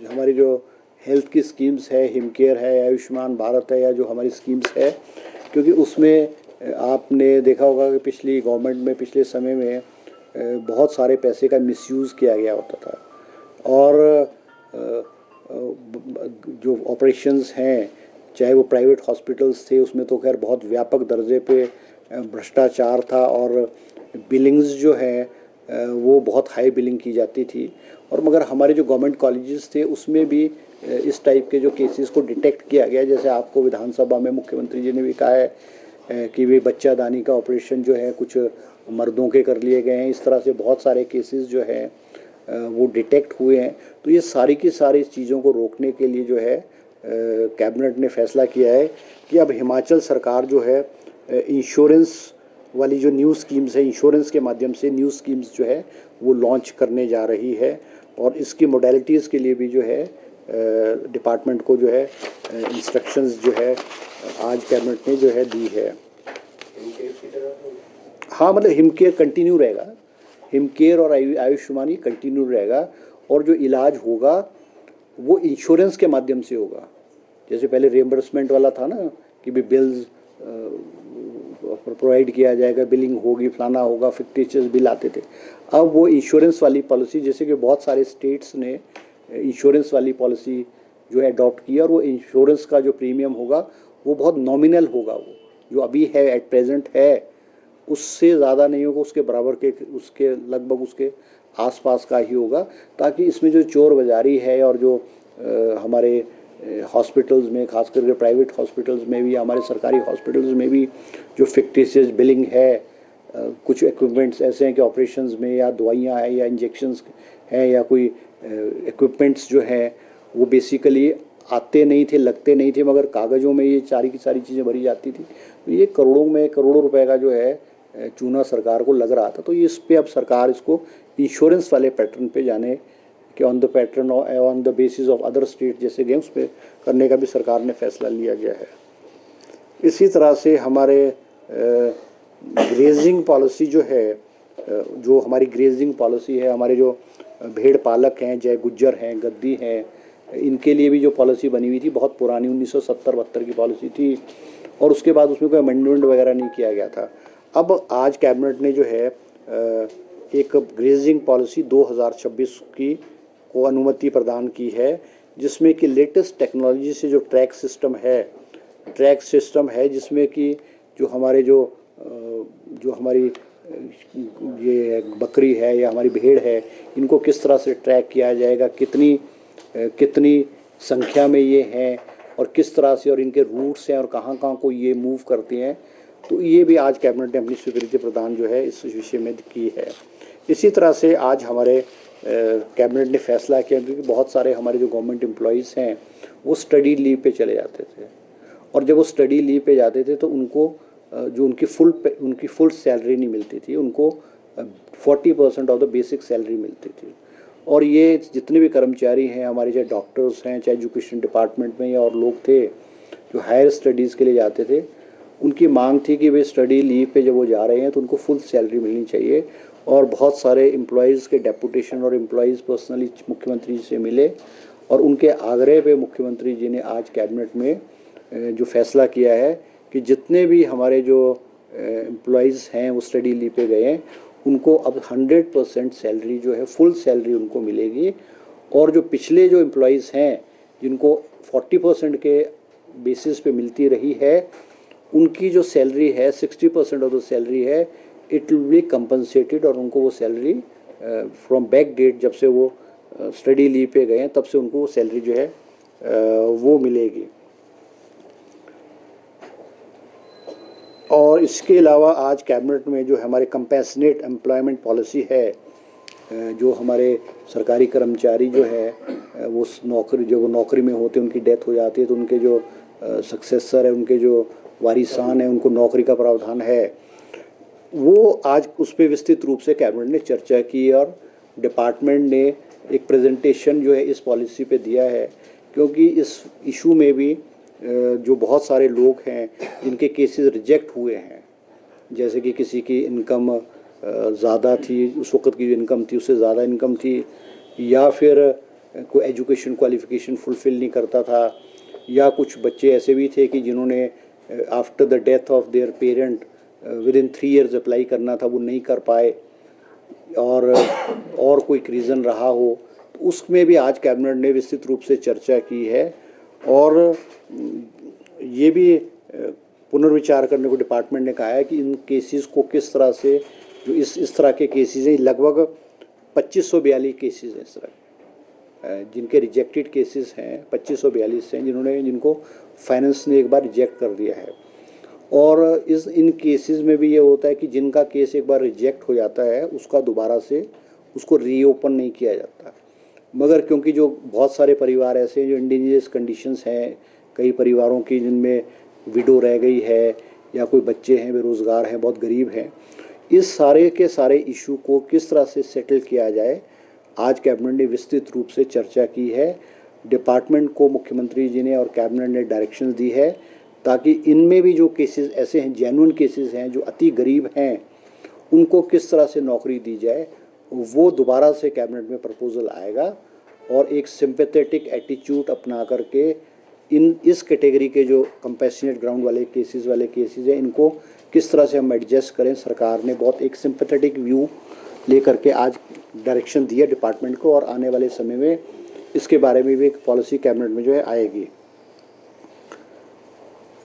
हमारी जो हेल्थ की स्कीम्स है, हिमकेयर है, आयुष्मान भारत है, या जो हमारी स्कीम्स है, क्योंकि उसमें आपने देखा होगा कि पिछली गवर्नमेंट में पिछले समय में बहुत सारे पैसे का मिसयूज़ किया गया होता था। और जो ऑपरेशंस हैं, चाहे वो प्राइवेट हॉस्पिटल्स थे, उसमें तो खैर बहुत व्यापक दर्जे पे भ्रष्टाचार था, और बिलिंग्स जो है वो बहुत हाई बिलिंग की जाती थी। और मगर हमारे जो गवर्नमेंट कॉलेजेस थे उसमें भी इस टाइप के जो केसेस को डिटेक्ट किया गया। जैसे आपको विधानसभा में मुख्यमंत्री जी ने भी कहा है कि वे बच्चादानी का ऑपरेशन जो है कुछ मर्दों के कर लिए गए हैं। इस तरह से बहुत सारे केसेस जो है वो डिटेक्ट हुए हैं। तो ये सारी की सारी चीज़ों को रोकने के लिए जो है कैबिनेट ने फैसला किया है कि अब हिमाचल सरकार जो है इंश्योरेंस वाली जो न्यू स्कीम्स है, इंश्योरेंस के माध्यम से न्यू स्कीम्स जो है वो लॉन्च करने जा रही है। और इसकी मोडेलिटीज़ के लिए भी जो है डिपार्टमेंट को जो है इंस्ट्रक्शंस जो है आज कैबिनेट ने जो है दी है। हाँ, मतलब हिमकेयर कंटिन्यू रहेगा, हिमकेयर और आयुष्मान ही कंटिन्यू रहेगा। और जो इलाज होगा वो इंश्योरेंस के माध्यम से होगा। जैसे पहले रिएम्बर्समेंट वाला था ना कि भी बिल्स प्रोवाइड किया जाएगा, बिलिंग होगी, फलाना होगा, फिक्टिशियस बिल आते थे। अब वो इंश्योरेंस वाली पॉलिसी, जैसे कि बहुत सारे स्टेट्स ने इंश्योरेंस वाली पॉलिसी जो है अडॉप्ट की, और वो इंश्योरेंस का जो प्रीमियम होगा वो बहुत नॉमिनल होगा। वो जो अभी है एट प्रेजेंट है उससे ज़्यादा नहीं होगा, उसके बराबर के, उसके लगभग उसके आसपास का ही होगा, ताकि इसमें जो चोर बाजारी है और जो हमारे हॉस्पिटल्स में, खास करके प्राइवेट हॉस्पिटल्स में भी, हमारे सरकारी हॉस्पिटल्स में भी जो फिक्टिशियस बिलिंग है, कुछ इक्विपमेंट्स ऐसे हैं कि ऑपरेशंस में, या दवाइयाँ हैं, या इंजेक्शंस हैं, या कोई इक्विपमेंट्स जो हैं वो बेसिकली आते नहीं थे, लगते नहीं थे, मगर कागज़ों में ये सारी की सारी चीज़ें भरी जाती थी। तो ये करोड़ों रुपए का जो है चूना सरकार को लग रहा था। तो इस पे अब सरकार इसको इंश्योरेंस वाले पैटर्न पे जाने कि on the pattern on the basis of other state जैसे गेम्स पे करने का भी सरकार ने फैसला लिया गया है। इसी तरह से हमारे ग्रेजिंग पॉलिसी जो है, जो हमारी ग्रेजिंग पॉलिसी है, हमारे जो भेड़ पालक हैं, चाहे गुज्जर हैं, गद्दी हैं, इनके लिए भी जो पॉलिसी बनी हुई थी बहुत पुरानी 1970-72 की पॉलिसी थी, और उसके बाद उसमें कोई अमेंडमेंट वगैरह नहीं किया गया था। अब आज कैबिनेट ने जो है एक ग्रेजिंग पॉलिसी 2026 की को अनुमति प्रदान की है, जिसमें कि लेटेस्ट टेक्नोलॉजी से जो ट्रैक सिस्टम है, जिसमें कि जो हमारे जो हमारी ये बकरी है या हमारी भेड़ है, इनको किस तरह से ट्रैक किया जाएगा, कितनी संख्या में ये हैं, और किस तरह से, और इनके रूट्स हैं, और कहाँ कहाँ को ये मूव करते हैं। तो ये भी आज कैबिनेट ने अपनी स्वीकृति प्रदान जो है इस विषय में की है। इसी तरह से आज हमारे कैबिनेट ने फैसला किया, क्योंकि बहुत सारे हमारे जो गवर्नमेंट एम्प्लॉयज़ हैं वो स्टडी लीव पे चले जाते थे, और जब वो स्टडी लीव पे जाते थे तो उनको जो उनकी फुल सैलरी नहीं मिलती थी, उनको 40% ऑफ द बेसिक सैलरी मिलती थी। और ये जितने भी कर्मचारी हैं हमारे, चाहे डॉक्टर्स हैं, चाहे एजुकेशन डिपार्टमेंट में या और लोग थे जो हायर स्टडीज़ के लिए जाते थे, उनकी मांग थी कि वे स्टडी लीव पे जब वो जा रहे हैं तो उनको फुल सैलरी मिलनी चाहिए। और बहुत सारे एम्प्लॉयज़ के डेपुटेशन और एम्प्लॉयज़ पर्सनली मुख्यमंत्री जी से मिले, और उनके आग्रह पे मुख्यमंत्री जी ने आज कैबिनेट में जो फैसला किया है कि जितने भी हमारे जो एम्प्लॉयज़ हैं वो स्टडी लीव पे गए हैं, उनको अब 100% सैलरी जो है, फुल सैलरी उनको मिलेगी। और जो पिछले जो एम्प्लॉयज़ हैं जिनको 40% के बेसिस पे मिलती रही है, उनकी जो सैलरी है 60% ऑफ द सैलरी है, इट विल बी कंपनसेटेड, और उनको वो सैलरी फ्रॉम बैक डेट, जब से वो स्टडी लीव पे गए हैं तब से उनको वो सैलरी जो है वो मिलेगी। और इसके अलावा आज कैबिनेट में जो हमारे कंपैशनेट एम्प्लॉयमेंट पॉलिसी है, जो हमारे सरकारी कर्मचारी जो है वो नौकरी में होते हैं, उनकी डेथ हो जाती है, तो उनके जो सक्सेसर है, उनके जो वारिसान है, उनको नौकरी का प्रावधान है, वो आज उस पर विस्तृत रूप से कैबिनेट ने चर्चा की, और डिपार्टमेंट ने एक प्रेजेंटेशन जो है इस पॉलिसी पे दिया है। क्योंकि इस इशू में भी जो बहुत सारे लोग हैं जिनके केसेस रिजेक्ट हुए हैं, जैसे कि किसी की इनकम ज़्यादा थी, उस वक्त की जो इनकम थी उससे ज़्यादा इनकम थी, या फिर कोई एजुकेशन क्वालिफ़िकेशन फुलफ़िल नहीं करता था, या कुछ बच्चे ऐसे भी थे कि जिन्होंने after the death of their parent with in 3 years apply करना था, वो नहीं कर पाए, और कोई रीज़न रहा हो, तो उसमें भी आज कैबिनेट ने विस्तृत रूप से चर्चा की है। और ये भी पुनर्विचार करने को डिपार्टमेंट ने कहा है कि इन केसेस को किस तरह से, जो इस तरह के केसेस हैं, लगभग 2542 केसेस हैं इस तरह, जिनके रिजेक्टेड केसेस हैं 2542 हैं, जिनको फाइनेंस ने एक बार रिजेक्ट कर दिया है। और इन केसेस में भी ये होता है कि जिनका केस एक बार रिजेक्ट हो जाता है, उसका दोबारा से उसको रीओपन नहीं किया जाता। मगर क्योंकि जो बहुत सारे परिवार ऐसे हैं जो इंडिजिनियस कंडीशंस हैं, कई परिवारों की जिनमें विडो रह गई है, या कोई बच्चे हैं बेरोज़गार हैं, बहुत गरीब हैं, इस सारे के सारे इशू को किस तरह से सेटल किया जाए, आज कैबिनेट ने विस्तृत रूप से चर्चा की है। डिपार्टमेंट को मुख्यमंत्री जी ने और कैबिनेट ने डायरेक्शंस दी है, ताकि इनमें भी जो केसेस ऐसे हैं, जेन्युइन केसेस हैं, जो अति गरीब हैं, उनको किस तरह से नौकरी दी जाए, वो दोबारा से कैबिनेट में प्रपोजल आएगा। और एक सिंपैथेटिक एटीट्यूड अपना करके इस कैटेगरी के जो कंपैशनेट ग्राउंड वाले केसेस हैं, इनको किस तरह से हम एडजस्ट करें। सरकार ने बहुत एक सिंपैथेटिक व्यू लेकर के आज डायरेक्शन दिया डिपार्टमेंट को, और आने वाले समय में इसके बारे में भी एक पॉलिसी कैबिनेट में जो है आएगी।